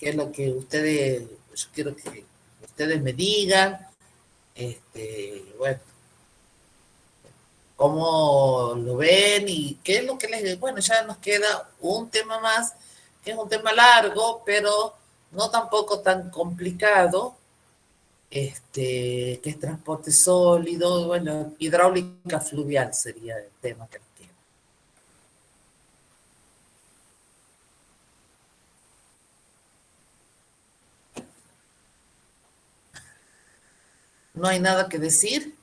qué es lo que ustedes, yo quiero que ustedes me digan, bueno, cómo lo ven y qué es lo que les... Bueno, ya nos queda un tema más, que es un tema largo, pero no tampoco tan complicado, que es transporte sólido, bueno, hidráulica fluvial sería el tema que tiene. ¿No hay nada que decir?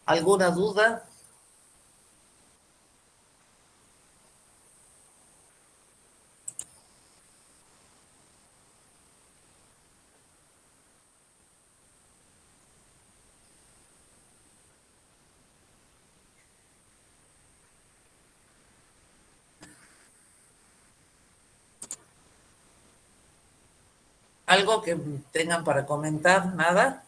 ¿Alguna duda? ¿Algo que tengan para comentar? ¿Nada?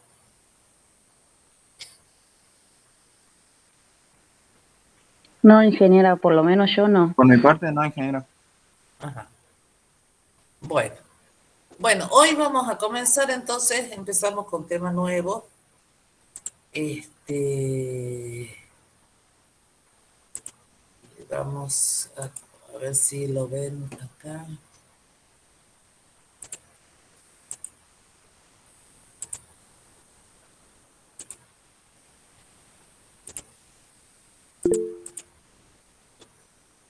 No, ingeniera, por lo menos yo no. Por mi parte, no, ingeniero. Ajá. Bueno. Bueno, hoy vamos a comenzar entonces, empezamos con tema nuevo. Vamos a ver si lo ven acá.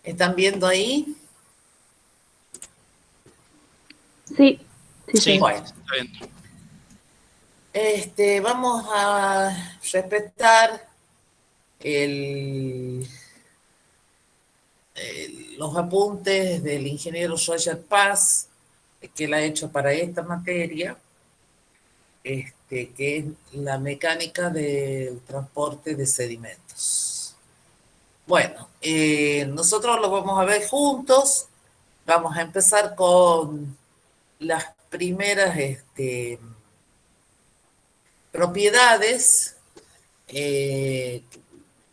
¿Están viendo ahí? Sí, sí, Sí, Bueno, está bien. vamos a respetar el, los apuntes del ingeniero Roger Paz, que él ha hecho para esta materia, que es la mecánica del transporte de sedimentos. Bueno, nosotros lo vamos a ver juntos. Vamos a empezar con las primeras propiedades.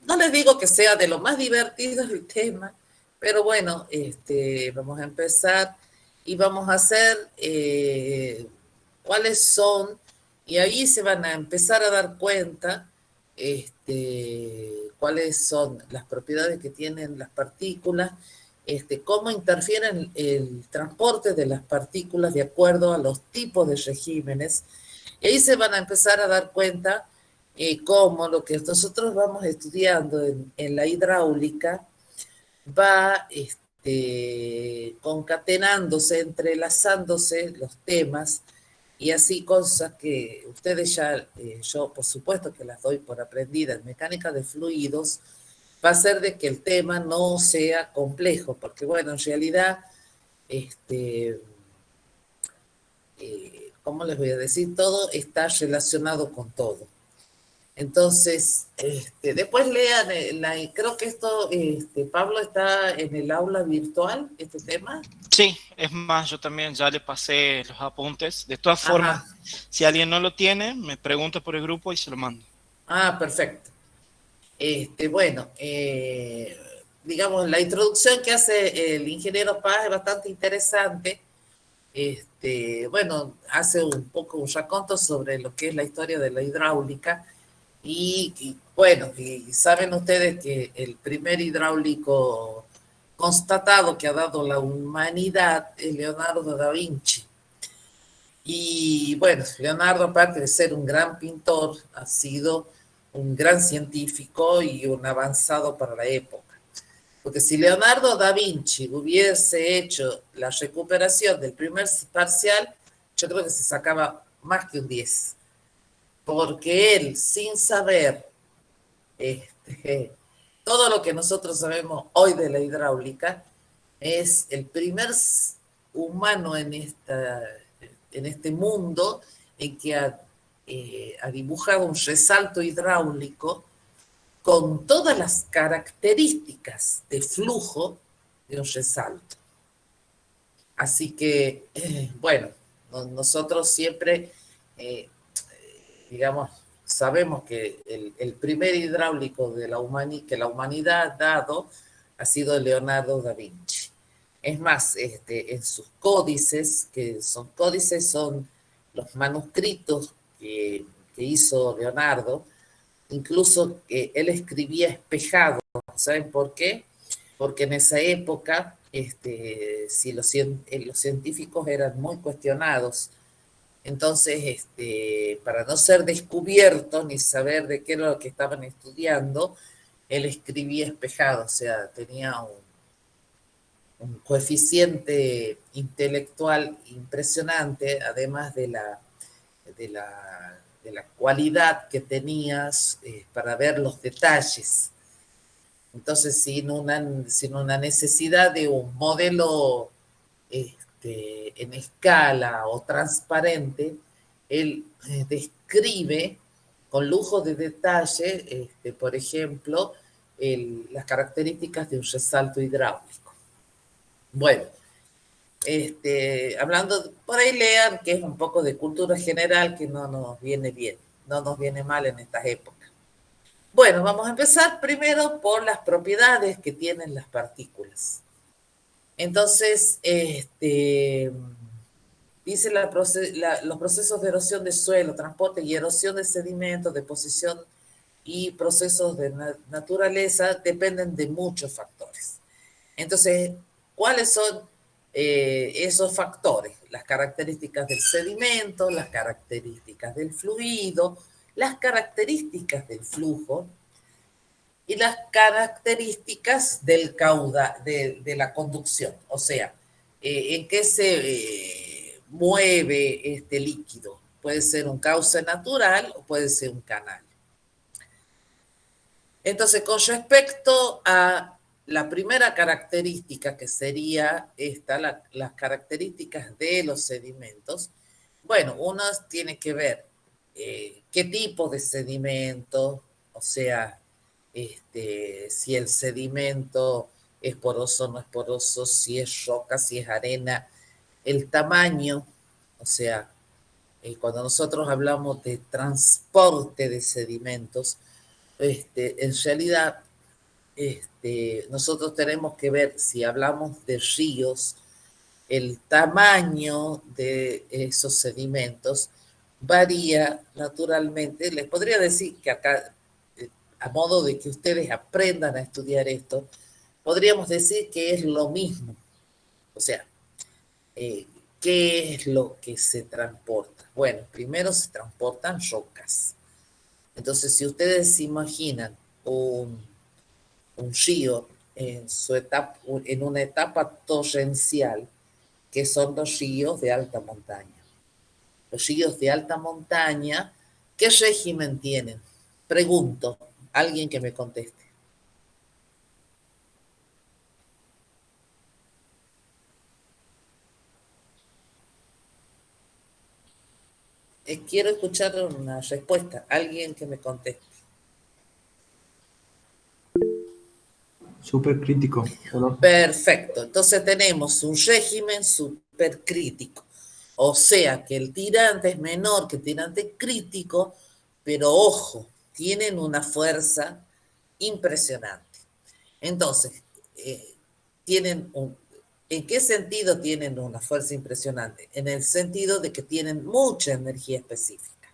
No les digo que sea de lo más divertido el tema, pero bueno, vamos a empezar y vamos a hacer cuáles son, y ahí se van a empezar a dar cuenta cuáles son las propiedades que tienen las partículas, cómo interfieren el transporte de las partículas de acuerdo a los tipos de regímenes. Y ahí se van a empezar a dar cuenta cómo lo que nosotros vamos estudiando en la hidráulica va concatenándose, entrelazándose los temas y así cosas que ustedes ya, yo por supuesto que las doy por aprendidas en mecánica de fluidos, va a ser de que el tema no sea complejo, porque bueno, en realidad, ¿cómo les voy a decir? Todo está relacionado con todo. Entonces, después lean, creo que esto, Pablo está en el aula virtual, este tema. Sí, es más, yo también ya le pasé los apuntes. De todas formas, Ajá. si alguien no lo tiene, me pregunta por el grupo y se lo mando. Ah, perfecto. Bueno, digamos, la introducción que hace el ingeniero Paz es bastante interesante. Bueno, hace un poco un raconto sobre lo que es la historia de la hidráulica. Y bueno, y saben ustedes que el primer hidráulico constatado que ha dado la humanidad es Leonardo da Vinci. Y bueno, Leonardo, aparte de ser un gran pintor, ha sido un gran científico y un avanzado para la época. Porque si Leonardo da Vinci hubiese hecho la recuperación del primer parcial, yo creo que se sacaba más que un 10. Porque él, sin saber todo lo que nosotros sabemos hoy de la hidráulica, es el primer humano en este mundo en que ha dibujado un resalto hidráulico con todas las características de flujo de un resalto. Así que, bueno, nosotros siempre, digamos, sabemos que el primer hidráulico de que la humanidad ha dado ha sido Leonardo da Vinci. Es más, en sus códices, son los manuscritos que hizo Leonardo, incluso él escribía espejado. ¿Saben por qué? Porque en esa época si los científicos eran muy cuestionados, entonces para no ser descubiertos ni saber de qué era lo que estaban estudiando, él escribía espejado, o sea, tenía un coeficiente intelectual impresionante, además de la cualidad que tenías para ver los detalles. Entonces, sin una necesidad de un modelo en escala o transparente, él describe con lujo de detalle, por ejemplo, las características de un resalto hidráulico. Bueno, hablando, por ahí lean que es un poco de cultura general que no nos viene bien, no nos viene mal en estas épocas. Bueno, vamos a empezar primero por las propiedades que tienen las partículas. Entonces, dice los procesos de erosión de suelo, transporte y erosión de sedimentos, deposición y procesos de naturaleza dependen de muchos factores. Entonces, ¿cuáles son esos factores? Las características del sedimento, las características del fluido, las características del flujo y las características del caudal, de la conducción, o sea, en qué se mueve este líquido. Puede ser un cauce natural o puede ser un canal. Entonces, con respecto a la primera característica, que sería las características de los sedimentos, bueno, uno tiene que ver qué tipo de sedimento, o sea, si el sedimento es poroso o no es poroso, si es roca, si es arena, el tamaño, o sea, cuando nosotros hablamos de transporte de sedimentos, en realidad nosotros tenemos que ver, si hablamos de ríos, el tamaño de esos sedimentos varía naturalmente. Les podría decir que acá, a modo de que ustedes aprendan a estudiar esto, podríamos decir que es lo mismo. O sea, ¿qué es lo que se transporta? Bueno, primero se transportan rocas. Entonces, si ustedes se imaginan un río en una etapa torrencial, que son los ríos de alta montaña. Los ríos de alta montaña, ¿qué régimen tienen? Pregunto, alguien que me conteste. Quiero escuchar una respuesta, alguien que me conteste. Supercrítico. Perfecto, entonces tenemos un régimen supercrítico, o sea que el tirante es menor que el tirante crítico, pero ojo, tienen una fuerza impresionante. Entonces, ¿en qué sentido tienen una fuerza impresionante? En el sentido de que tienen mucha energía específica.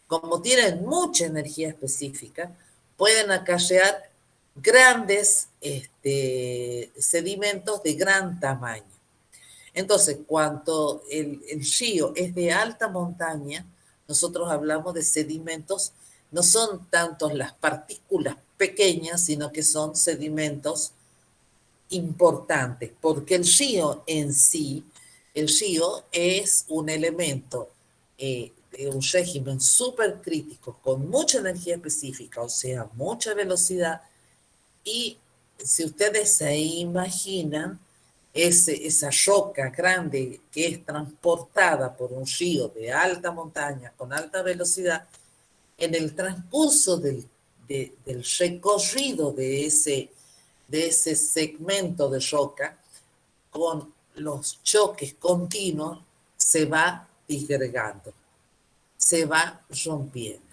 Como tienen mucha energía específica, pueden acarrear grandes sedimentos de gran tamaño. Entonces, cuando el río es de alta montaña, nosotros hablamos de sedimentos, no son tanto las partículas pequeñas, sino que son sedimentos importantes, porque el río en sí, el río es un elemento de un régimen supercrítico con mucha energía específica, o sea, mucha velocidad, y si ustedes se imaginan esa roca grande que es transportada por un río de alta montaña con alta velocidad, en el transcurso del recorrido de ese segmento de roca, con los choques continuos, se va disgregando, se va rompiendo.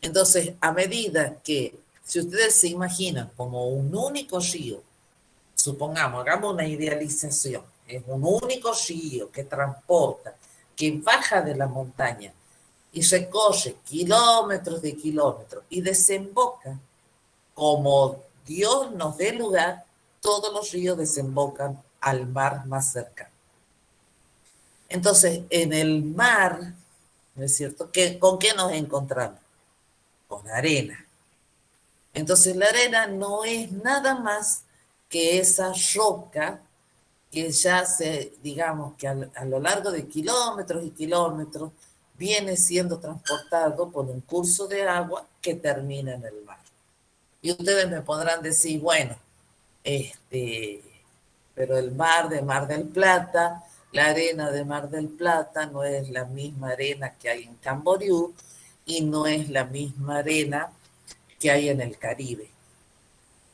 Entonces, a medida que, si ustedes se imaginan como un único río, supongamos, hagamos una idealización, es un único río que transporta, que baja de la montaña y recorre kilómetros de kilómetros y desemboca, como Dios nos dé lugar, todos los ríos desembocan al mar más cercano. Entonces, en el mar, ¿no es cierto? ¿Con qué nos encontramos? Con arena. Entonces, la arena no es nada más que esa roca que ya se, digamos, que a lo largo de kilómetros y kilómetros viene siendo transportado por un curso de agua que termina en el mar. Y ustedes me podrán decir, bueno, pero el mar de Mar del Plata, la arena de Mar del Plata no es la misma arena que hay en Camboriú y no es la misma arena que hay en el Caribe.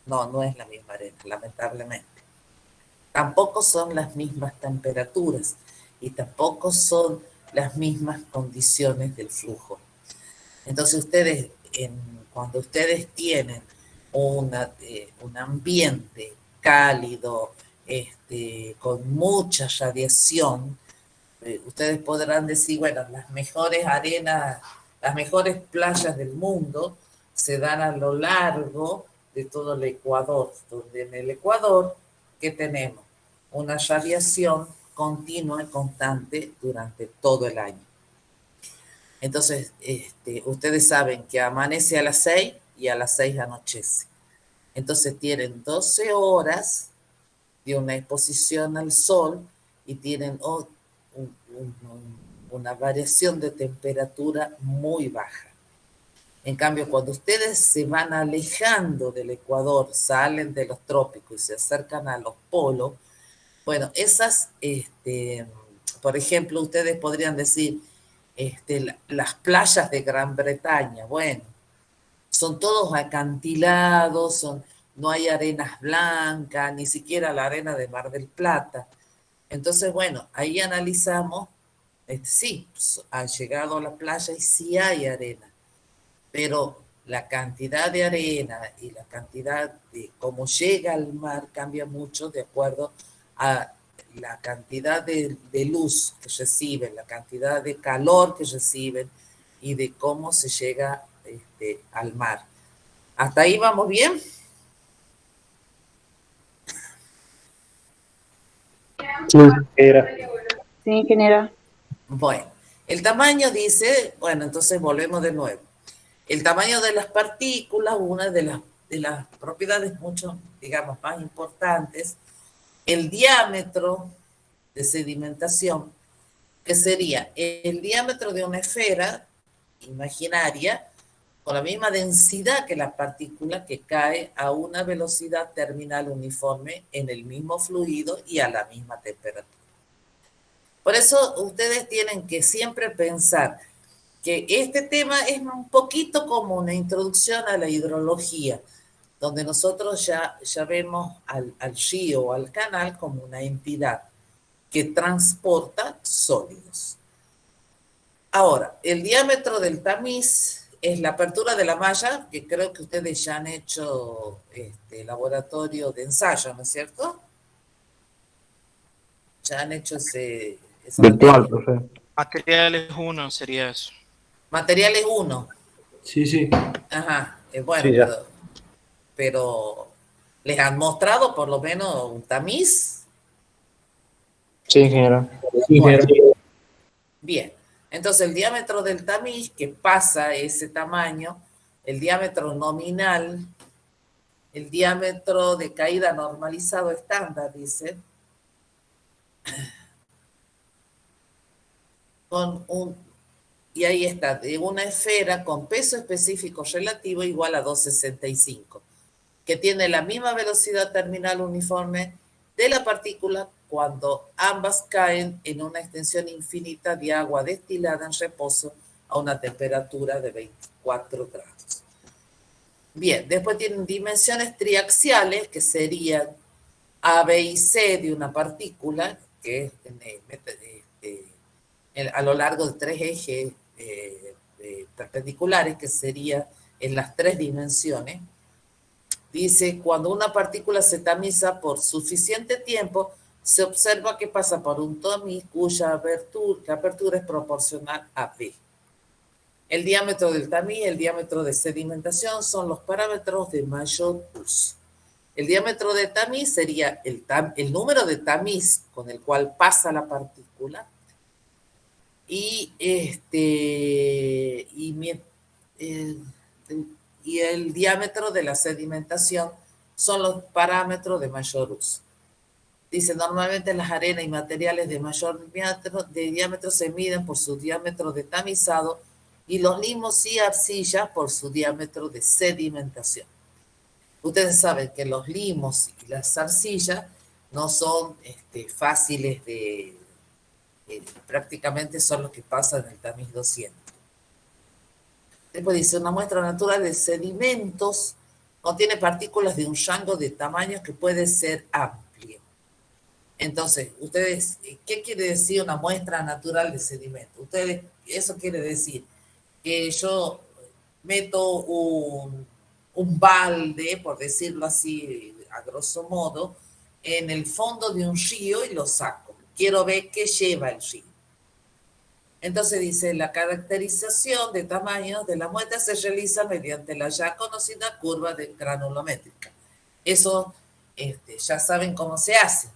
No, no es la misma arena, lamentablemente. Tampoco son las mismas temperaturas y tampoco son las mismas condiciones del flujo. Entonces ustedes, cuando ustedes tienen un ambiente cálido, con mucha radiación, ustedes podrán decir, bueno, las mejores arenas, las mejores playas del mundo se dan a lo largo de todo el Ecuador, donde en el Ecuador, ¿qué tenemos? Una radiación continua y constante durante todo el año. Entonces, ustedes saben que amanece a las 6 y a las 6 anochece. Entonces tienen 12 horas de una exposición al sol y tienen una variación de temperatura muy baja. En cambio, cuando ustedes se van alejando del Ecuador, salen de los trópicos y se acercan a los polos, bueno, por ejemplo, ustedes podrían decir, las playas de Gran Bretaña, bueno, son todos acantilados, no hay arenas blancas, ni siquiera la arena de Mar del Plata. Entonces, bueno, ahí analizamos, sí, han llegado a la playa y sí hay arena, pero la cantidad de arena y la cantidad de cómo llega al mar cambia mucho de acuerdo a la cantidad de luz que reciben, la cantidad de calor que reciben y de cómo se llega al mar. ¿Hasta ahí vamos bien? Sí, era. Sí, ingeniera. Bueno, el tamaño dice, bueno, entonces volvemos de nuevo. El tamaño de las partículas, una de las propiedades mucho, digamos, más importantes, el diámetro de sedimentación, que sería el diámetro de una esfera imaginaria con la misma densidad que la partícula que cae a una velocidad terminal uniforme en el mismo fluido y a la misma temperatura. Por eso ustedes tienen que siempre pensar que este tema es un poquito como una introducción a la hidrología, donde nosotros ya vemos al río o al canal como una entidad que transporta sólidos. Ahora, el diámetro del tamiz es la apertura de la malla, que creo que ustedes ya han hecho laboratorio de ensayo, ¿no es cierto? Ya han hecho esa Virtual, materia. profe. Materiales 1 sería eso. Materiales 1. Sí, sí. Ajá, bueno, Sí, ya. pero ¿les han mostrado por lo menos un tamiz? Sí, ingeniero. Bueno, bien. Entonces el diámetro del tamiz, que pasa ese tamaño, el diámetro nominal, el diámetro de caída normalizado estándar, dice, y ahí está, de una esfera con peso específico relativo igual a 265, que tiene la misma velocidad terminal uniforme de la partícula cuando ambas caen en una extensión infinita de agua destilada en reposo a una temperatura de 24 grados. Bien, después tienen dimensiones triaxiales, que serían A, B y C de una partícula, que es a lo largo de 3 ejes perpendiculares, que sería en las 3 dimensiones. Dice, cuando una partícula se tamiza por suficiente tiempo, se observa que pasa por un tamiz cuya apertura es proporcional a B. El diámetro del tamiz y el diámetro de sedimentación son los parámetros de mayor uso. El diámetro de tamiz sería el número de tamiz con el cual pasa la partícula y el diámetro de la sedimentación son los parámetros de mayor uso. Dice, normalmente las arenas y materiales de mayor diámetro se miden por su diámetro de tamizado y los limos y arcillas por su diámetro de sedimentación. Ustedes saben que los limos y las arcillas no son fáciles de... prácticamente son los que pasan en el tamiz 200. Después dice, una muestra natural de sedimentos contiene partículas de un rango de tamaños que puede ser amplio. Entonces, ustedes, ¿qué quiere decir una muestra natural de sedimento? Ustedes, eso quiere decir que yo meto un balde, por decirlo así, a grosso modo, en el fondo de un río y lo saco. Quiero ver qué lleva el río. Entonces dice, la caracterización de tamaños de la muestra se realiza mediante la ya conocida curva de granulométrica. Eso ya saben cómo se hace.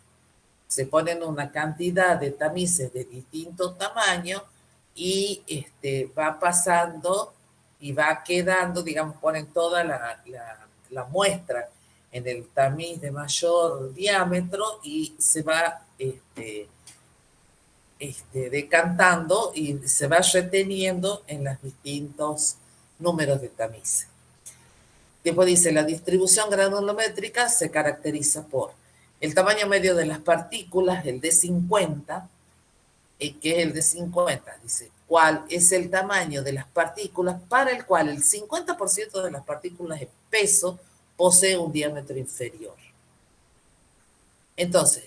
Se ponen una cantidad de tamices de distinto tamaño y va pasando y va quedando, digamos, ponen toda la muestra en el tamiz de mayor diámetro y se va decantando y se va reteniendo en los distintos números de tamiz. Después dice, la distribución granulométrica se caracteriza por el tamaño medio de las partículas, el D50, que es el D50, dice, cuál es el tamaño de las partículas para el cual el 50% de las partículas de peso posee un diámetro inferior. Entonces,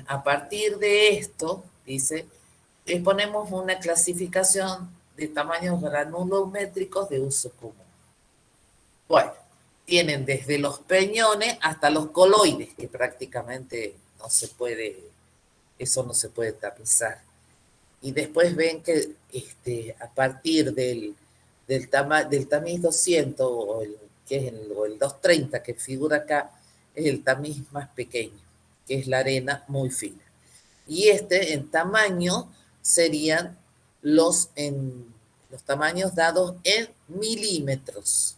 a partir de esto, dice, exponemos una clasificación de tamaños granulométricos de uso común. Bueno, tienen desde los peñones hasta los coloides, que prácticamente no se puede, eso no se puede tamizar. Y después ven que a partir del tamiz 200 o el 230 que figura acá, es el tamiz más pequeño, que es la arena muy fina. Y en tamaño serían los tamaños dados en milímetros.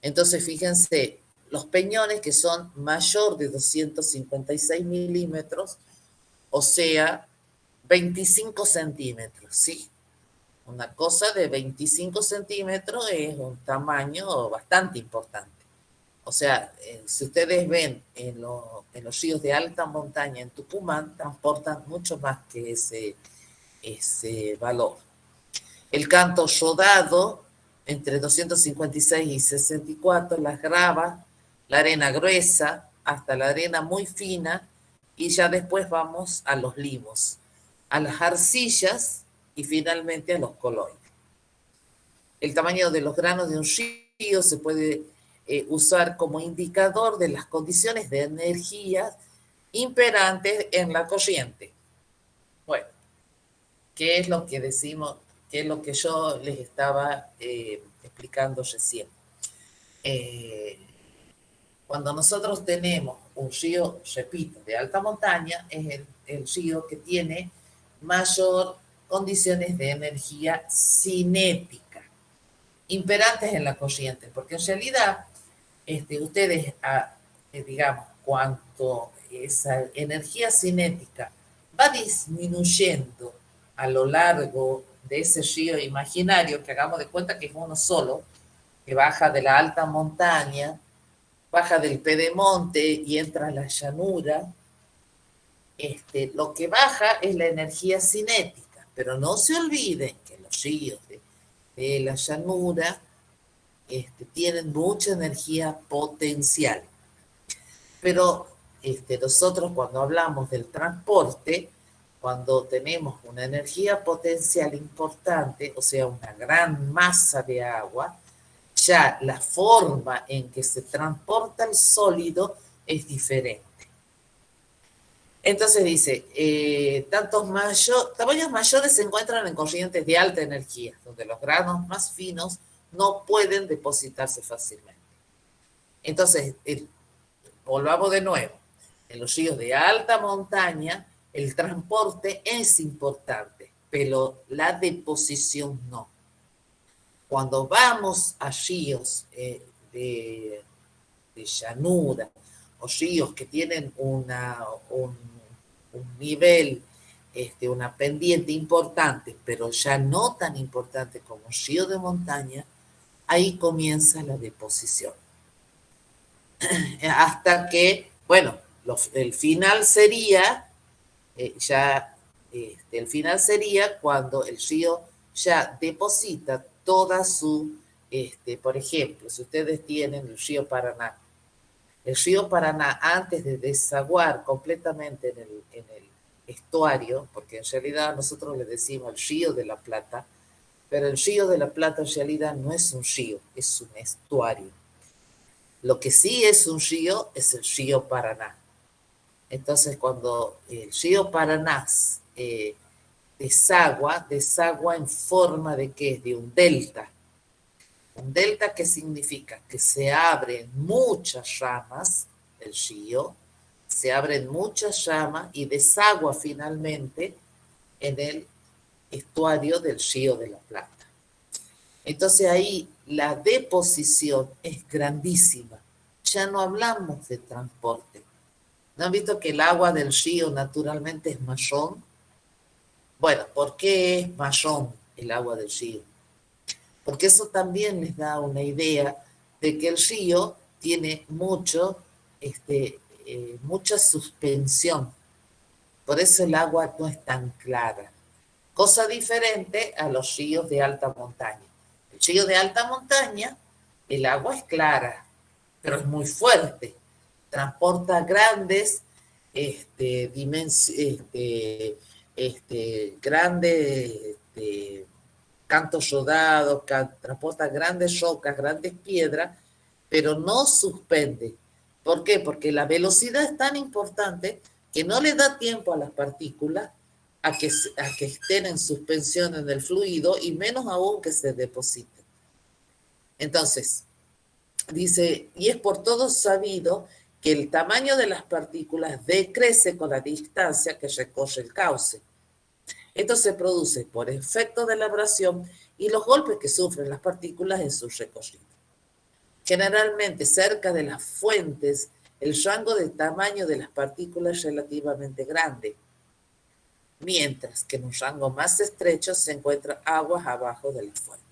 Entonces, fíjense, los peñones que son mayor de 256 milímetros, o sea, 25 centímetros, ¿sí? Una cosa de 25 centímetros es un tamaño bastante importante. O sea, si ustedes ven en los ríos de alta montaña en Tucumán, transportan mucho más que ese valor. El canto rodado, entre 256 y 64, las gravas, la arena gruesa, hasta la arena muy fina, y ya después vamos a los limos, a las arcillas y finalmente a los coloides. El tamaño de los granos de un río se puede usar como indicador de las condiciones de energía imperantes en la corriente. Bueno, ¿qué es lo que decimos? ¿Qué es lo que yo les estaba explicando recién? Cuando nosotros tenemos un río, repito, de alta montaña, es el río que tiene mayor condiciones de energía cinética, imperantes en la corriente, porque en realidad ustedes, digamos, cuanto esa energía cinética va disminuyendo a lo largo de ese río imaginario, que hagamos de cuenta que es uno solo, que baja de la alta montaña, baja del pedemonte y entra a la llanura, lo que baja es la energía cinética, pero no se olviden que los ríos de la llanura tienen mucha energía potencial. Pero nosotros cuando hablamos del transporte, cuando tenemos una energía potencial importante, o sea, una gran masa de agua, ya la forma en que se transporta el sólido es diferente. Entonces dice, tamaños mayores se encuentran en corrientes de alta energía, donde los granos más finos no pueden depositarse fácilmente. Entonces, volvamos de nuevo. En los ríos de alta montaña, el transporte es importante, pero la deposición no. Cuando vamos a ríos de llanura o ríos que tienen un nivel, una pendiente importante, pero ya no tan importante como un río de montaña, ahí comienza la deposición. Hasta que, bueno, el final sería el final sería cuando el río ya deposita toda su, por ejemplo, si ustedes tienen el río Paraná antes de desaguar completamente en el estuario, porque en realidad nosotros le decimos el río de la Plata, pero el río de la Plata en realidad no es un río, es un estuario. Lo que sí es un río es el río Paraná. Entonces, cuando el río Paraná desagua en forma de ¿qué? De un delta. ¿Un delta qué significa? Que se abren muchas ramas del río, se abren muchas ramas y desagua finalmente en el estuario del río de la Plata. Entonces ahí la deposición es grandísima. Ya no hablamos de transporte. ¿No han visto que el agua del río naturalmente es marrón? Bueno, ¿por qué es marrón el agua del río? Porque eso también les da una idea de que el río tiene mucha suspensión. Por eso el agua no es tan clara. Cosa diferente a los ríos de alta montaña. El río de alta montaña, el agua es clara, pero es muy fuerte. Transporta grandes grandes cantos rodados, transporta grandes rocas, grandes piedras, pero no suspende. ¿Por qué? Porque la velocidad es tan importante que no le da tiempo a las partículas a que estén en suspensión en el fluido y menos aún que se depositen. Entonces, dice, y es por todo sabido que el tamaño de las partículas decrece con la distancia que recorre el cauce. Esto se produce por efecto de la abrasión y los golpes que sufren las partículas en su recorrido. Generalmente, cerca de las fuentes, el rango de tamaño de las partículas es relativamente grande, mientras que en un rango más estrecho se encuentran aguas abajo de la fuente.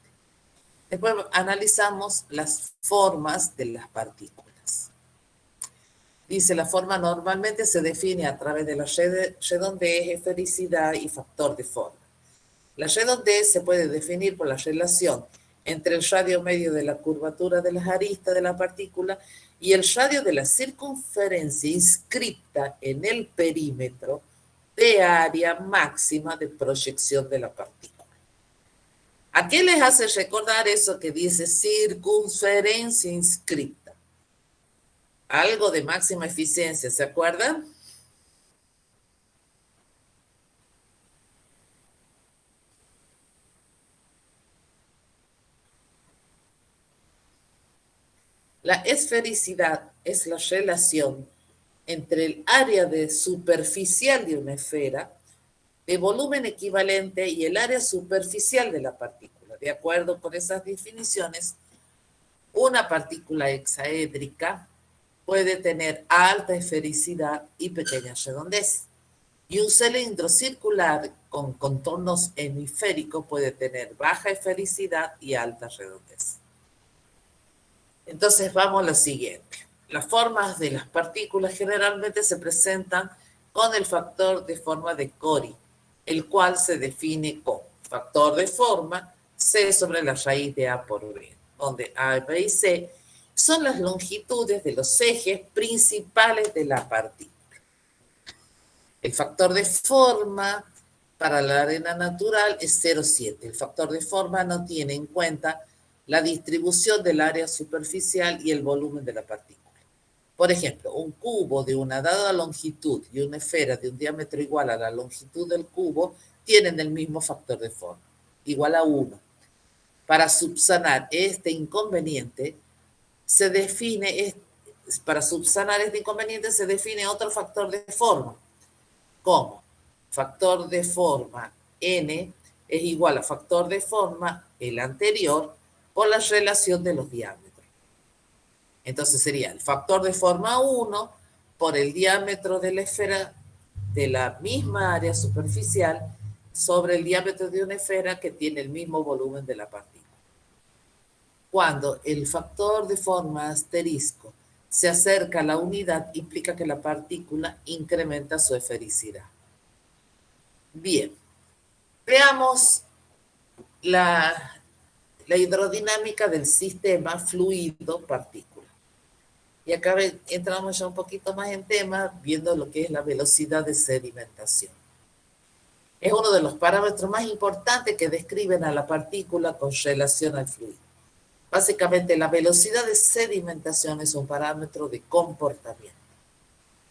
Después analizamos las formas de las partículas. Dice, la forma normalmente se define a través de la redondez, esfericidad y factor de forma. La redondez se puede definir por la relación entre el radio medio de la curvatura de las aristas de la partícula y el radio de la circunferencia inscripta en el perímetro de área máxima de proyección de la partícula. ¿A qué les hace recordar eso que dice circunferencia inscripta? Algo de máxima eficiencia, ¿se acuerdan? La esfericidad es la relación entre el área superficial de una esfera de volumen equivalente y el área superficial de la partícula. De acuerdo con esas definiciones, una partícula hexaédrica puede tener alta esfericidad y pequeña redondez. Y un cilindro circular con contornos hemisféricos puede tener baja esfericidad y alta redondez. Entonces vamos a lo siguiente. Las formas de las partículas generalmente se presentan con el factor de forma de Cori, el cual se define como factor de forma C sobre la raíz de A por B, donde A, B y C son las longitudes de los ejes principales de la partícula. El factor de forma para la arena natural es 0,7. El factor de forma no tiene en cuenta la distribución del área superficial y el volumen de la partícula. Por ejemplo, un cubo de una dada longitud y una esfera de un diámetro igual a la longitud del cubo tienen el mismo factor de forma, igual a 1. Para subsanar este inconveniente, se define otro factor de forma, como factor de forma n es igual a factor de forma el anterior por la relación de los diámetros. Entonces sería el factor de forma 1 por el diámetro de la esfera de la misma área superficial sobre el diámetro de una esfera que tiene el mismo volumen de la partícula. Cuando el factor de forma asterisco se acerca a la unidad, implica que la partícula incrementa su esfericidad. Bien, veamos la hidrodinámica del sistema fluido-partícula. Y acá entramos ya un poquito más en tema, viendo lo que es la velocidad de sedimentación. Es uno de los parámetros más importantes que describen a la partícula con relación al fluido. Básicamente, la velocidad de sedimentación es un parámetro de comportamiento.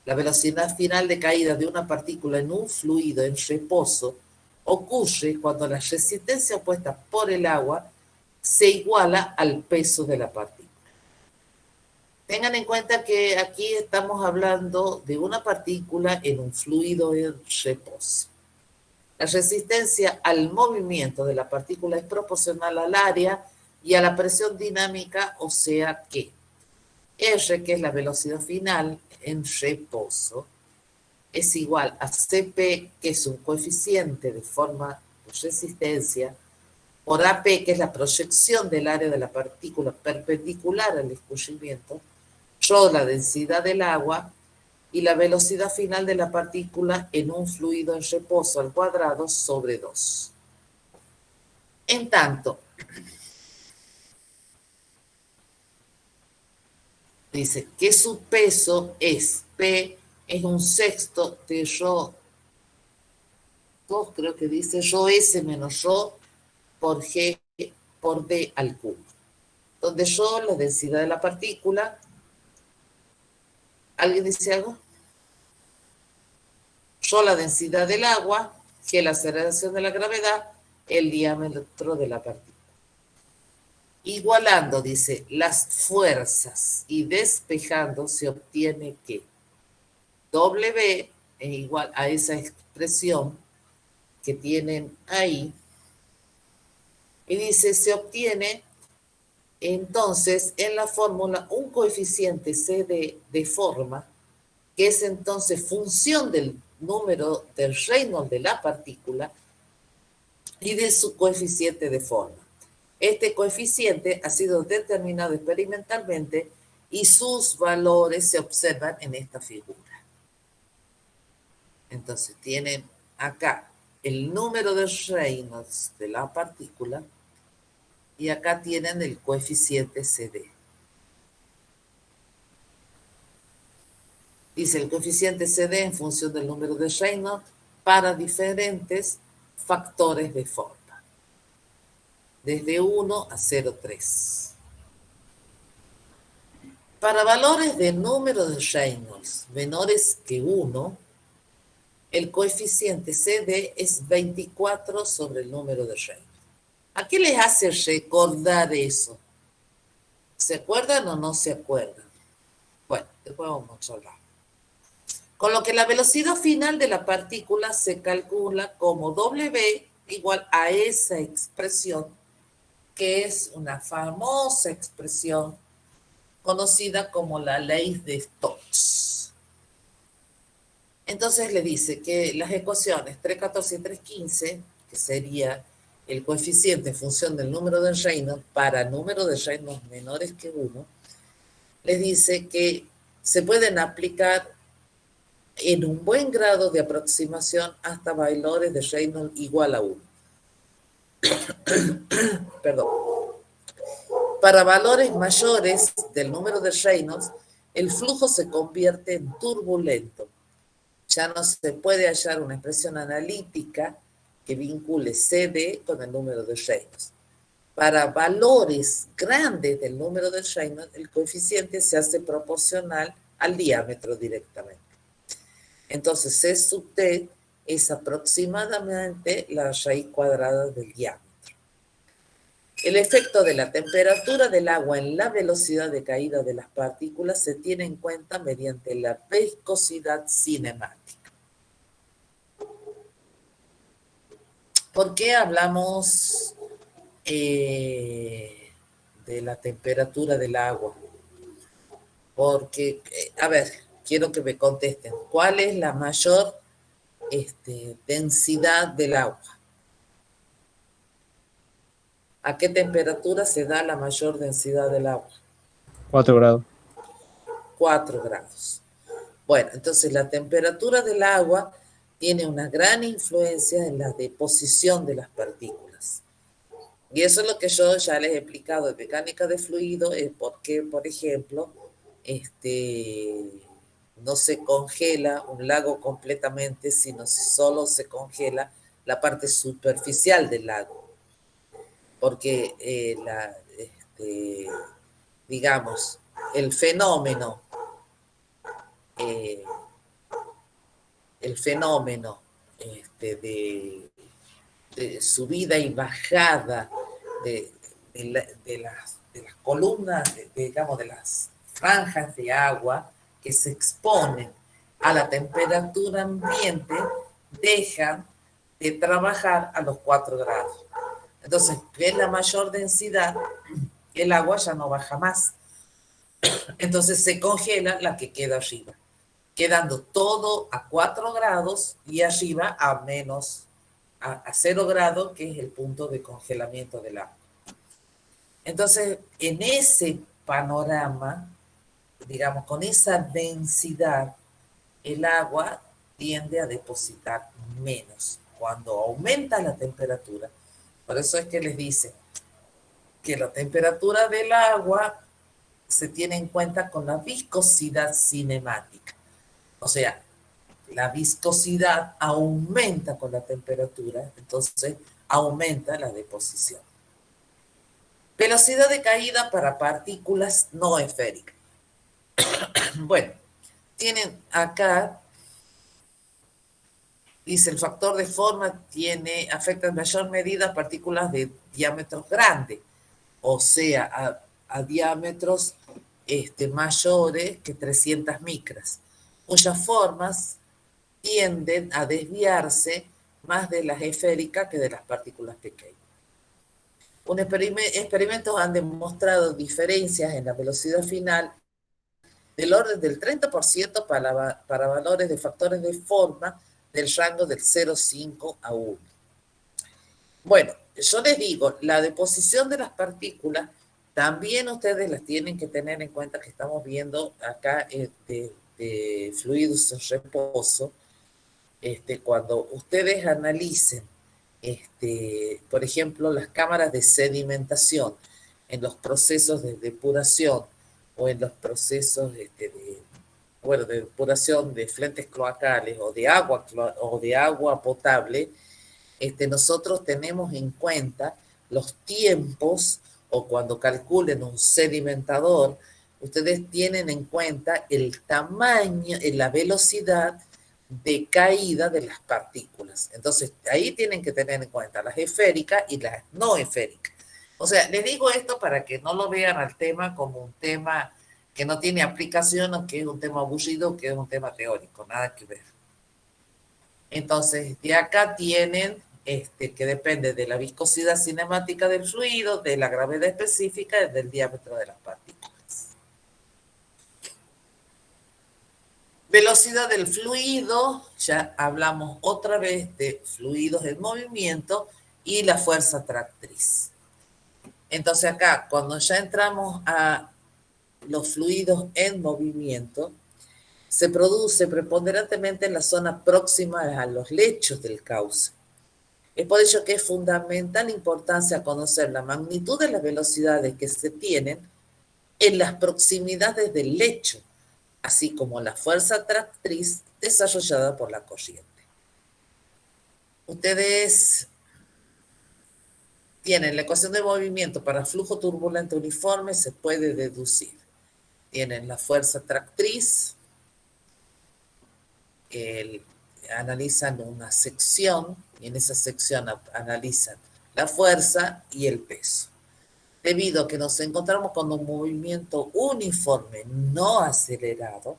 La velocidad final de caída de una partícula en un fluido en reposo ocurre cuando la resistencia opuesta por el agua se iguala al peso de la partícula. Tengan en cuenta que aquí estamos hablando de una partícula en un fluido en reposo. La resistencia al movimiento de la partícula es proporcional al área y a la presión dinámica, o sea que R, que es la velocidad final en reposo, es igual a Cp, que es un coeficiente de forma de resistencia, por AP, que es la proyección del área de la partícula perpendicular al escurrimiento, rho, la densidad del agua, y la velocidad final de la partícula en un fluido en reposo al cuadrado sobre 2. En tanto, dice que su peso es P, es un sexto de rho 2, creo que dice rho S menos rho por G por D al cubo, donde rho, la densidad de la partícula. ¿Alguien dice algo? Rho, la densidad del agua, G, la aceleración de la gravedad, el diámetro de la partícula. Igualando, dice, las fuerzas y despejando se obtiene que W es igual a esa expresión que tienen ahí. Y dice, se obtiene entonces en la fórmula un coeficiente CD de forma, que es entonces función del número del Reynolds de la partícula y de su coeficiente de forma. Este coeficiente ha sido determinado experimentalmente y sus valores se observan en esta figura. Entonces tienen acá el número de Reynolds de la partícula y acá tienen el coeficiente CD. Dice el coeficiente CD en función del número de Reynolds para diferentes factores de forma, desde 1 a 0,3. Para valores de número de Reynolds menores que 1, el coeficiente CD es 24 sobre el número de Reynolds. ¿A qué les hace recordar eso? ¿Se acuerdan o no se acuerdan? Bueno, después vamos a hablar. Con lo que la velocidad final de la partícula se calcula como W igual a esa expresión, que es una famosa expresión conocida como la ley de Stokes. Entonces le dice que las ecuaciones 3,14 y 3,15, que sería el coeficiente en función del número de Reynolds para número de Reynolds menores que 1, les dice que se pueden aplicar en un buen grado de aproximación hasta valores de Reynolds igual a 1. Perdón. Para valores mayores del número de Reynolds, el flujo se convierte en turbulento, ya no se puede hallar una expresión analítica que vincule CD con el número de Reynolds. Para valores grandes del número de Reynolds, el coeficiente se hace proporcional al diámetro directamente. Entonces, C sub T es aproximadamente la raíz cuadrada del diámetro. El efecto de la temperatura del agua en la velocidad de caída de las partículas se tiene en cuenta mediante la viscosidad cinemática. ¿Por qué hablamos de la temperatura del agua? Porque, a ver, quiero que me contesten, ¿cuál es la mayor densidad del agua? ¿A qué temperatura se da la mayor densidad del agua? 4 grados. 4 grados. Bueno, entonces la temperatura del agua tiene una gran influencia en la deposición de las partículas. Y eso es lo que yo ya les he explicado en mecánica de fluido, es por qué, por ejemplo, no se congela un lago completamente, sino solo se congela la parte superficial del lago. Porque digamos, el fenómeno de subida y bajada de las columnas, digamos, de las franjas de agua que se exponen a la temperatura ambiente, dejan de trabajar a los 4 grados. Entonces, que es la mayor densidad, el agua ya no baja más. Entonces se congela la que queda arriba, quedando todo a 4 grados y arriba a 0 grados, que es el punto de congelamiento del agua. Entonces, en ese panorama, digamos, con esa densidad, el agua tiende a depositar menos cuando aumenta la temperatura. Por eso es que les dice que la temperatura del agua se tiene en cuenta con la viscosidad cinemática. O sea, la viscosidad aumenta con la temperatura, entonces aumenta la deposición. Velocidad de caída para partículas no esféricas. Bueno, tienen acá, dice, el factor de forma afecta en mayor medida a partículas de diámetros grandes, o sea, a diámetros mayores que 300 micras, cuyas formas tienden a desviarse más de las esféricas que de las partículas pequeñas. Experimentos han demostrado diferencias en la velocidad final del orden del 30% para valores de factores de forma del rango del 0,5 a 1. Bueno, yo les digo, la deposición de las partículas también ustedes las tienen que tener en cuenta, que estamos viendo acá de fluidos en reposo. Cuando ustedes analicen, por ejemplo, las cámaras de sedimentación en los procesos de depuración o en los procesos de depuración de flentes cloacales o de agua potable, nosotros tenemos en cuenta los tiempos, o cuando calculen un sedimentador, ustedes tienen en cuenta el tamaño, la velocidad de caída de las partículas. Entonces, ahí tienen que tener en cuenta las esféricas y las no esféricas. O sea, les digo esto para que no lo vean al tema como un tema que no tiene aplicación, o que es un tema aburrido, o que es un tema teórico, nada que ver. Entonces, de acá tienen que depende de la viscosidad cinemática del fluido, de la gravedad específica y del diámetro de las partículas. Velocidad del fluido, ya hablamos otra vez de fluidos en movimiento y la fuerza tractriz. Entonces acá, cuando ya entramos a los fluidos en movimiento, se produce preponderantemente en la zona próxima a los lechos del cauce. Es por ello que es fundamental importancia conocer la magnitud de las velocidades que se tienen en las proximidades del lecho, así como la fuerza tractriz desarrollada por la corriente. Ustedes tienen la ecuación de movimiento para flujo turbulento uniforme, se puede deducir. Tienen la fuerza tractriz, analizan una sección y en esa sección analizan la fuerza y el peso. Debido a que nos encontramos con un movimiento uniforme no acelerado,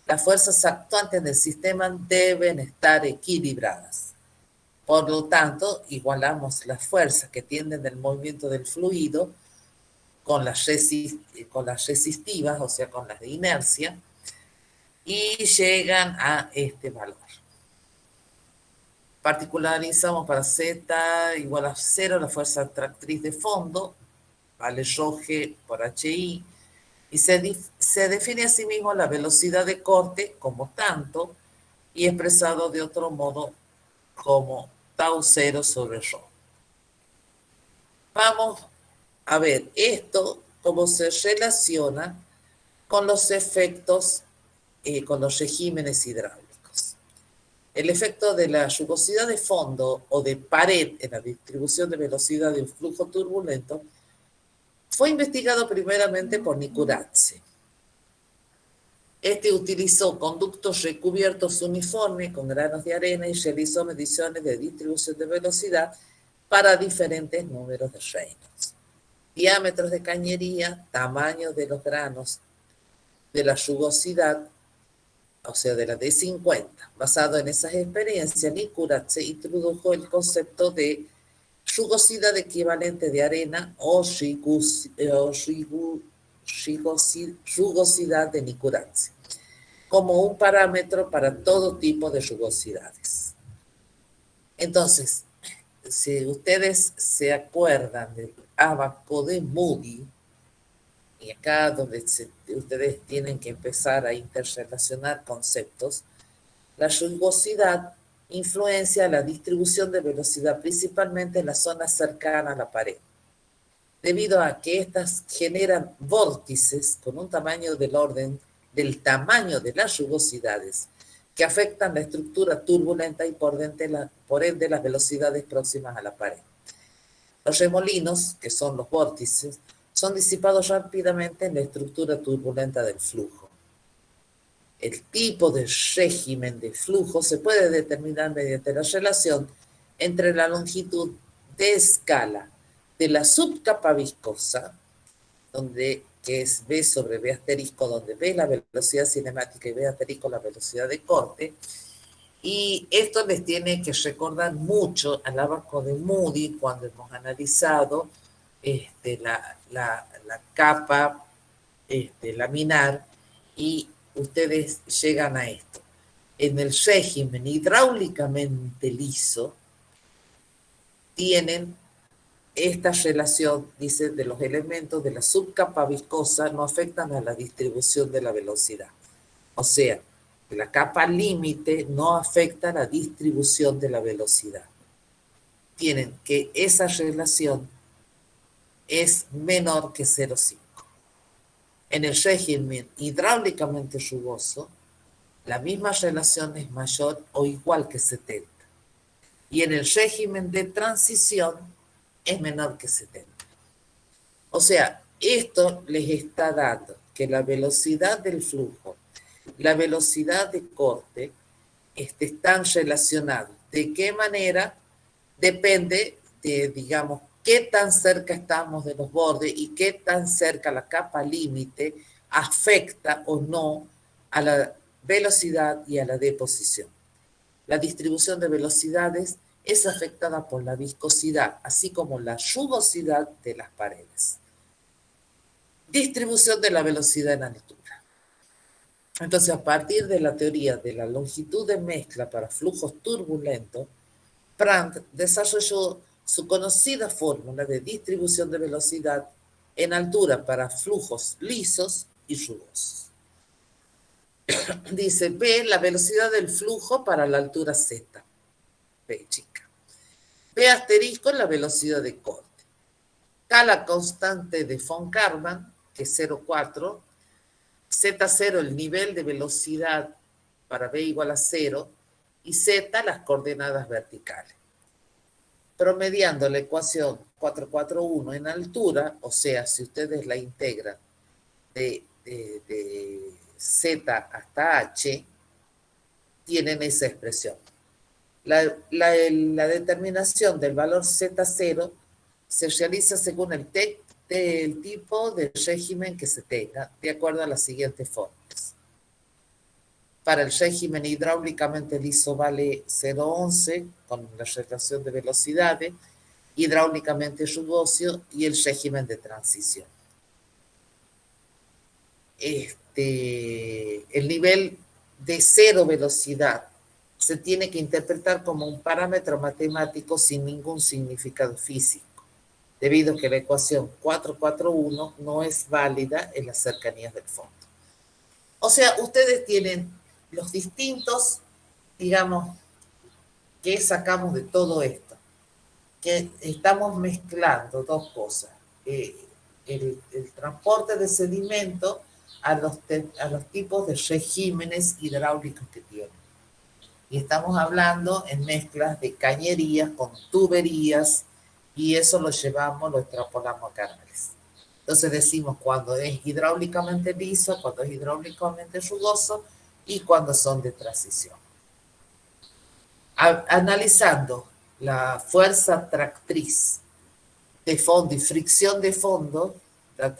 las fuerzas actuantes del sistema deben estar equilibradas. Por lo tanto, igualamos las fuerzas que tienden del movimiento del fluido con las resistivas, o sea, con las de inercia, y llegan a este valor. Particularizamos para Z igual a 0 la fuerza tractriz de fondo, vale ρg por HI, y se define asimismo la velocidad de corte como tanto, y expresado de otro modo como tau 0 sobre ρ. Vamos a ver esto, cómo se relaciona con los efectos, con los regímenes hidráulicos. El efecto de la rugosidad de fondo o de pared en la distribución de velocidad de un flujo turbulento fue investigado primeramente por Nikuradse. Este utilizó conductos recubiertos uniformes con granos de arena y realizó mediciones de distribución de velocidad para diferentes números de Reynolds, diámetros de cañería, tamaño de los granos, de la rugosidad, o sea, de la D50. Basado en esas experiencias, Nikuradse introdujo el concepto de rugosidad equivalente de arena o rugosidad de Nikuradse como un parámetro para todo tipo de rugosidades. Entonces, si ustedes se acuerdan del ábaco de Moody, y acá donde ustedes tienen que empezar a interrelacionar conceptos, la rugosidad influencia la distribución de velocidad principalmente en las zonas cercanas a la pared, debido a que estas generan vórtices con un tamaño del orden del tamaño de las rugosidades que afectan la estructura turbulenta y por ende las velocidades próximas a la pared. Los remolinos, que son los vórtices, son disipados rápidamente en la estructura turbulenta del flujo. El tipo de régimen de flujo se puede determinar mediante la relación entre la longitud de escala de la subcapa viscosa, que es V sobre V asterisco, donde V es la velocidad cinemática y V asterisco la velocidad de corte. Y esto les tiene que recordar mucho al ábaco de Moody cuando hemos analizado la capa laminar, y ustedes llegan a esto. En el régimen hidráulicamente liso tienen esta relación, dice, de los elementos de la subcapa viscosa no afectan a la distribución de la velocidad. O sea, la capa límite no afecta a la distribución de la velocidad. Tienen que esa relación es menor que 0,5. En el régimen hidráulicamente rugoso, la misma relación es mayor o igual que 70. Y en el régimen de transición es menor que 70. O sea, esto les está dando que la velocidad del flujo, la velocidad de corte, están relacionados. ¿De qué manera? Depende de, digamos, qué tan cerca estamos de los bordes y qué tan cerca la capa límite afecta o no a la velocidad y a la deposición. La distribución de velocidades es afectada por la viscosidad, así como la rugosidad de las paredes. Distribución de la velocidad en altura. Entonces, a partir de la teoría de la longitud de mezcla para flujos turbulentos, Brandt desarrolló su conocida fórmula de distribución de velocidad en altura para flujos lisos y rugosos. Dice B, la velocidad del flujo para la altura Z. B chica. B asterisco, la velocidad de corte. K, la constante de von Karman, que es 0,4. Z0 el nivel de velocidad para B igual a 0 y Z las coordenadas verticales. Promediando la ecuación 441 en altura, o sea, si ustedes la integran de Z hasta H, tienen esa expresión. La determinación del valor Z0 se realiza según el tipo de régimen que se tenga, de acuerdo a las siguientes fórmulas. Para el régimen hidráulicamente liso vale 0,11 con la relación de velocidades, hidráulicamente rugoso y el régimen de transición. El nivel de 0 velocidad se tiene que interpretar como un parámetro matemático sin ningún significado físico, debido a que la ecuación 441 no es válida en las cercanías del fondo. O sea, ustedes tienen los distintos, digamos, que sacamos de todo esto, que estamos mezclando dos cosas, el transporte de sedimento a los tipos de regímenes hidráulicos que tienen. Y estamos hablando en mezclas de cañerías con tuberías, y eso lo extrapolamos a canales. Entonces decimos cuando es hidráulicamente liso, cuando es hidráulicamente rugoso y cuando son de transición. Analizando la fuerza tractriz de fondo y fricción de fondo, la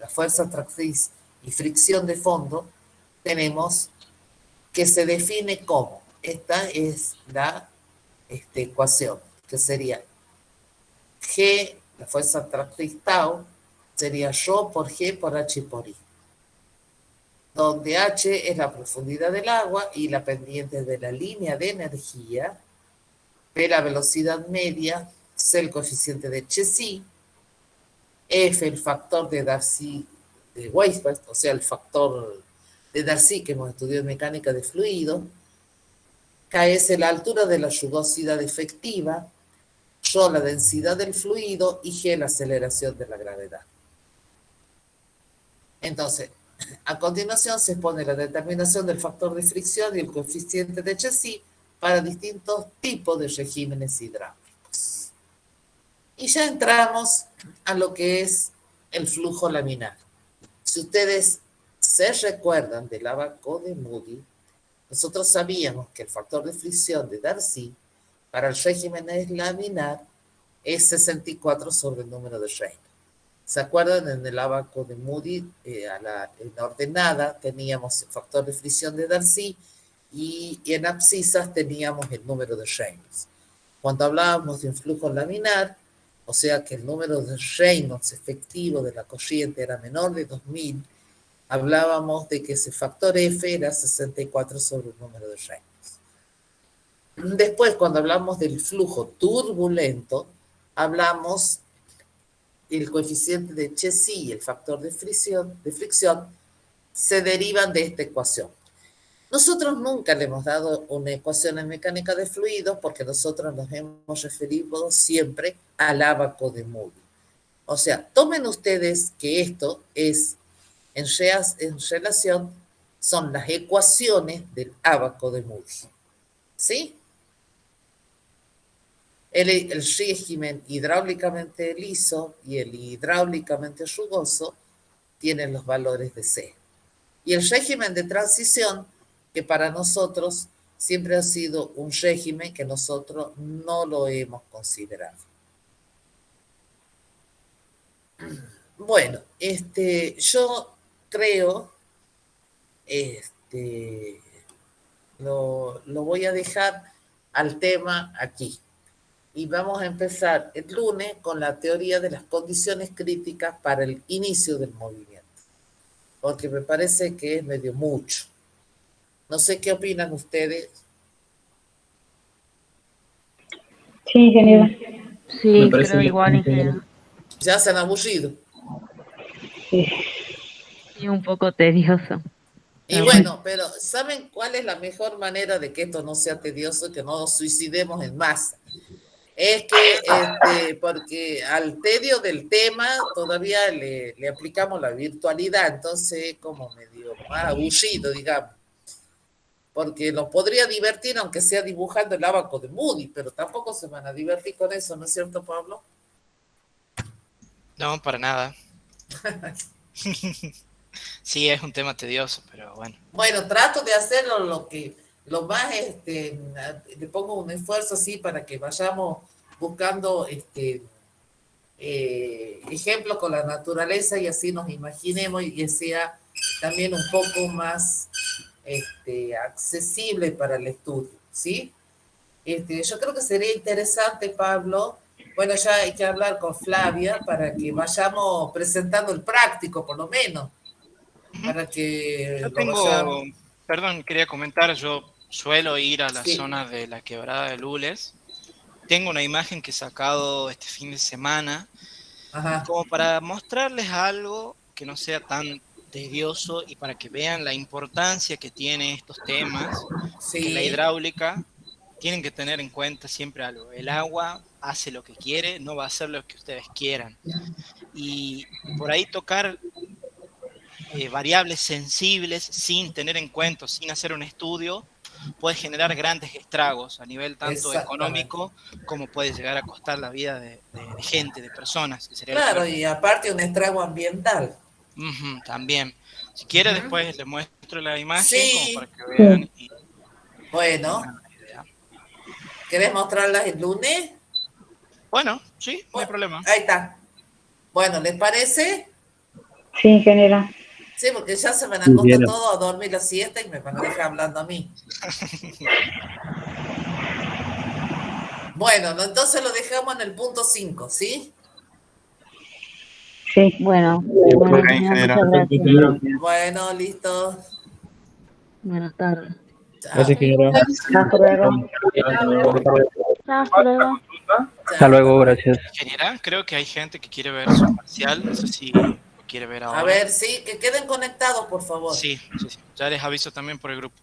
fuerza tractriz y fricción de fondo, tenemos que se define como, esta es la ecuación, que sería G, la fuerza tractriz tau, sería ρ por G por H por I, donde H es la profundidad del agua y la pendiente de la línea de energía, P la velocidad media, C el coeficiente de Chezy, F el factor de Darcy de Weisbach, o sea, el factor de Darcy que hemos estudiado en mecánica de fluido, KS la altura de la rugosidad efectiva, ρ la densidad del fluido y G la aceleración de la gravedad. Entonces, a continuación se pone la determinación del factor de fricción y el coeficiente de Chezy para distintos tipos de regímenes hidráulicos. Y ya entramos a lo que es el flujo laminar. Si ustedes se recuerdan del abaco de Moody, nosotros sabíamos que el factor de fricción de Darcy para el régimen laminar es 64 sobre el número de Reynolds. ¿Se acuerdan? En el abaco de Moody, en la ordenada, teníamos el factor de fricción de Darcy y en abscisas teníamos el número de Reynolds. Cuando hablábamos de un flujo laminar, o sea que el número de Reynolds efectivo de la corriente era menor de 2000, hablábamos de que ese factor F era 64 sobre el número de Reynolds. Después, cuando hablamos del flujo turbulento, hablamos el coeficiente de Chezy y el factor de fricción se derivan de esta ecuación. Nosotros nunca le hemos dado una ecuación en mecánica de fluidos porque nosotros nos hemos referido siempre al abaco de Moody. O sea, tomen ustedes que esto es en relación, son las ecuaciones del abaco de Moody. ¿Sí? El régimen hidráulicamente liso y el hidráulicamente rugoso tienen los valores de C. Y el régimen de transición, que para nosotros siempre ha sido un régimen que nosotros no lo hemos considerado. Bueno, yo creo, lo voy a dejar al tema aquí. Y vamos a empezar el lunes con la teoría de las condiciones críticas para el inicio del movimiento, porque me parece que es medio mucho. No sé qué opinan ustedes. Sí, ingeniero. Sí, creo igual, ingeniero. Ya se han aburrido. Sí. Y un poco tedioso. Y bueno, pero ¿saben cuál es la mejor manera de que esto no sea tedioso, que no nos suicidemos en masa? Es que, porque al tedio del tema todavía le aplicamos la virtualidad, entonces es como medio más aburrido, digamos. Porque nos podría divertir aunque sea dibujando el abaco de Moody, pero tampoco se van a divertir con eso, ¿no es cierto, Pablo? No, para nada. Sí, es un tema tedioso, pero bueno. Bueno, trato de hacerlo lo más, le pongo un esfuerzo así para que vayamos buscando ejemplos con la naturaleza y así nos imaginemos y que sea también un poco más accesible para el estudio, ¿sí? Yo creo que sería interesante, Pablo, bueno, ya hay que hablar con Flavia para que vayamos presentando el práctico, por lo menos, para que Yo lo vayamos. tengo, perdón, quería comentar, yo suelo ir a la Sí. zona de la Quebrada de Lules. Tengo una imagen que he sacado este fin de semana, Ajá. como para mostrarles algo que no sea tan tedioso y para que vean la importancia que tiene estos temas, que la Sí, hidráulica tienen que tener en cuenta siempre algo. El agua hace lo que quiere, no va a hacer lo que ustedes quieran. Y por ahí tocar variables sensibles sin tener en cuenta, sin hacer un estudio, puede generar grandes estragos a nivel tanto exactamente. económico como puede llegar a costar la vida de gente, de personas, que sería lo Claro, peor. y aparte un estrago ambiental. También. Si quiere, Ujú. después les muestro la imagen como para Sí, que vean y tengan bueno, una idea. ¿querés mostrarlas el lunes? Bueno, sí, no hay Bueno, problema. ahí está. Bueno, ¿les parece? Sí, ingeniera. Sí, porque ya se van a Sí, acostar ingeniera. todos a dormir la siesta y me van a dejar hablando a mí. Bueno, no, entonces lo dejamos en el punto 5, ¿sí? Sí. Bueno, Ok, bueno, ingeniero, ingeniera. muchas gracias. Bueno, listo. Buenas tardes. Chao. Gracias, ingeniera. Hasta luego. Chao, hasta luego. Hasta Chao. luego, gracias. Ingeniera, creo que hay gente que quiere ver su parcial, no sé si lo quiere ver A ahora. ver, sí, que queden conectados, por favor. Sí, sí, sí. Ya les aviso también por el grupo.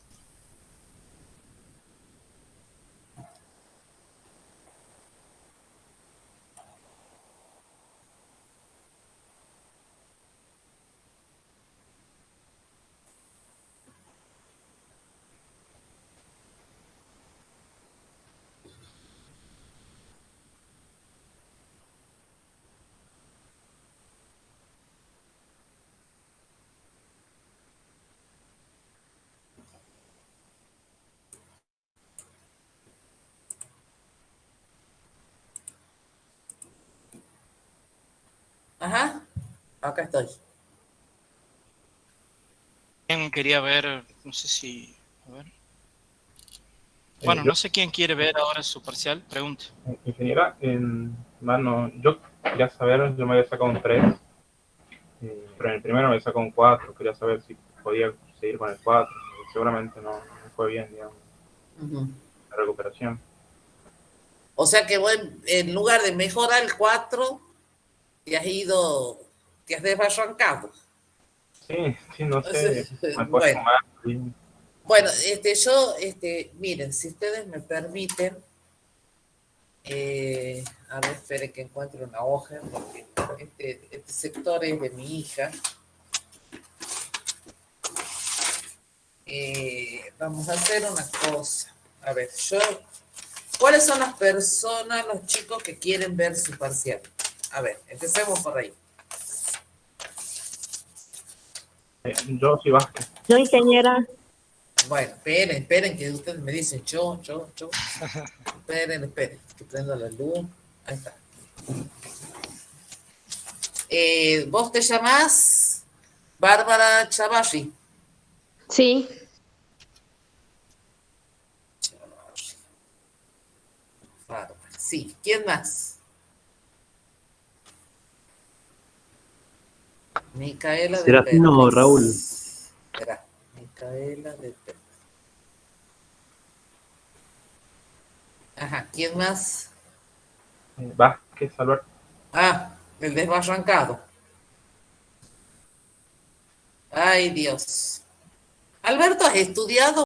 Ajá, acá estoy. ¿Quién quería ver? No sé si... A ver. Bueno, no sé quién quiere ver ahora su parcial, pregunte. Ingeniera, mano, yo quería saber, yo me había sacado un 3, pero en el primero me había sacado un 4, quería saber si podía seguir con el 4, seguramente no fue bien, digamos, Ujú. la recuperación. O sea que vos, en lugar de mejorar el 4, te has desbarrancado. Sí, no sé, me puedo Bueno, sumar. Sí. bueno, miren, si ustedes me permiten, a ver, espere que encuentre una hoja, porque este sector es de mi hija. Vamos a hacer una cosa. A ver, ¿cuáles son las personas, los chicos que quieren ver su parcial? A ver, empecemos por ahí. Yo sí Vázquez. Yo, ingeniera. Bueno, esperen, que ustedes me dicen yo. Esperen, que prendo la luz. Ahí está. ¿Vos te llamás Bárbara Chavarri? Sí, Bárbara, sí. ¿Quién más? Micaela de Serafino Pérez. Raúl. Espera, Micaela de Pérez. Ajá, ¿quién más? Vázquez, Alberto. Ah, el desbarrancado. Ay, Dios. Alberto, ¿has estudiado